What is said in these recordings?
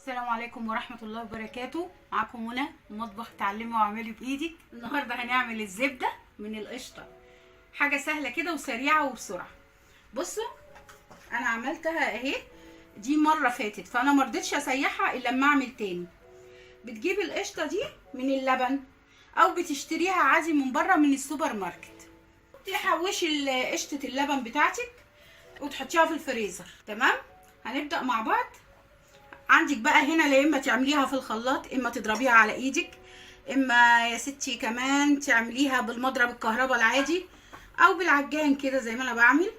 السلام عليكم ورحمة الله وبركاته. معاكم منى مطبخ تعلمي واعملي بايدك. النهارده هنعمل الزبدة من القشطة، حاجة سهلة كده وسريعة وبسرعة. بصوا انا عملتها اهي، دي مرة فاتت فانا مرضتش اسيحها الا لما اعمل تاني. بتجيبي القشطة دي من اللبن او بتشتريها عادي من بره من السوبر ماركت، تحوشي قشطة اللبن بتاعتك وتحطيها في الفريزر. تمام، هنبدأ مع بعض. عندك بقى هنا لا اما تعمليها في الخلاط، اما تضربيها على ايدك، اما يا ستي كمان تعمليها بالمضرب الكهرباء العادي او بالعجان كده زي ما انا بعمل.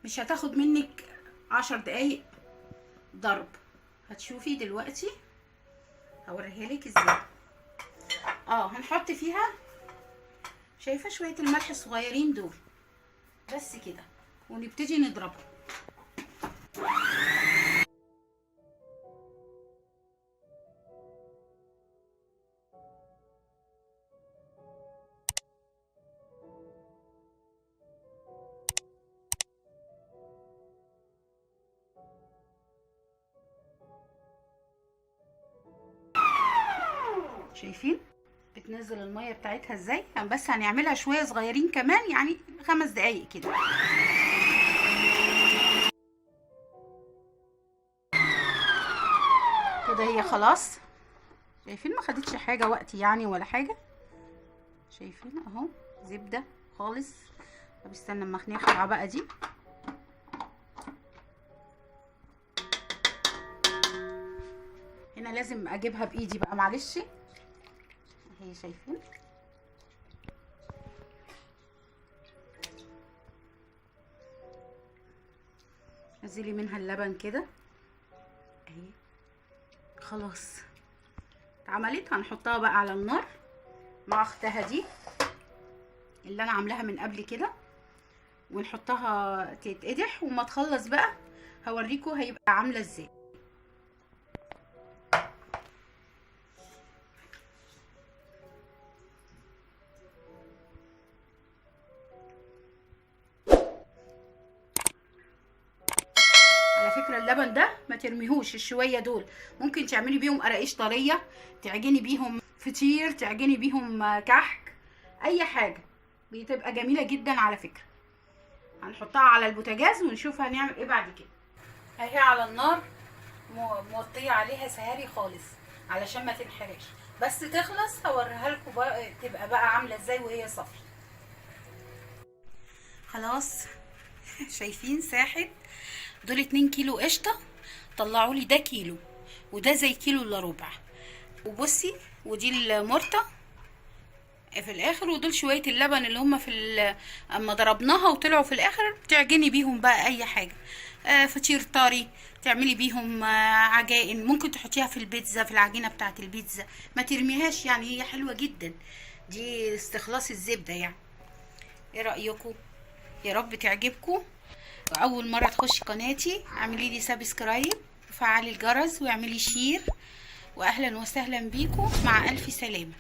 مش هتاخد منك 10 دقايق ضرب. هتشوفي دلوقتي هوريها لك ازاي. هنحط فيها، شايفه شويه الملح الصغيرين دول بس كده، ونبتدي نضربها. شايفين بتنزل الميه بتاعتها ازاي؟ بس هنعملها شويه صغيرين كمان، يعني 5 دقايق كده. كده هي خلاص. شايفين ما خدتش حاجه وقت يعني ولا حاجه. شايفين اهو زبده خالص. طب استنى اما نخلع بقى دي. هنا لازم اجيبها بايدي بقى، معلش اهي. شايفين نزلي منها اللبن كده اهي. خلاص اتعملت. هنحطها بقى على النار مع اختها دي اللي انا عاملاها من قبل كده، ونحطها تتقدح. وما تخلص بقى هوريكم هيبقى عامله ازاي. على فكره اللبن ده ما ترميهوش، الشويه دول ممكن تعملي بيهم قراقيش طريه، تعجني بيهم فطير، تعجني بيهم كحك، اي حاجه بتبقى جميله جدا على فكره. هنحطها على البوتاجاز ونشوف هنعمل ايه بعد كده. اهي على النار موطيه عليها سهاري خالص علشان ما تنحرقش، بس تخلص هوريها لكم بقى تبقى بقى عامله ازاي وهي صافيه. خلاص شايفين ساحت. دول 2 كيلو قشطه، طلعوا لي ده كيلو وده زي كيلو الا ربع. وبصي ودي المرطه في الاخر، ودول شويه اللبن اللي هم في اما ضربناها وطلعوا في الاخر. تعجني بيهم بقى اي حاجه، فطير طري، تعملي بيهم عجائن، ممكن تحطيها في البيتزا، في العجينه بتاعه البيتزا. ما ترميهاش يعني، هي حلوه جدا. دي استخلاص الزبده يعني. ايه رايكم؟ يا رب تعجبكم. اول مره تخشي قناتي اعملي لي سبسكرايب وفعلي الجرس واعملي شير، واهلا وسهلا بيكم. مع الف سلامه.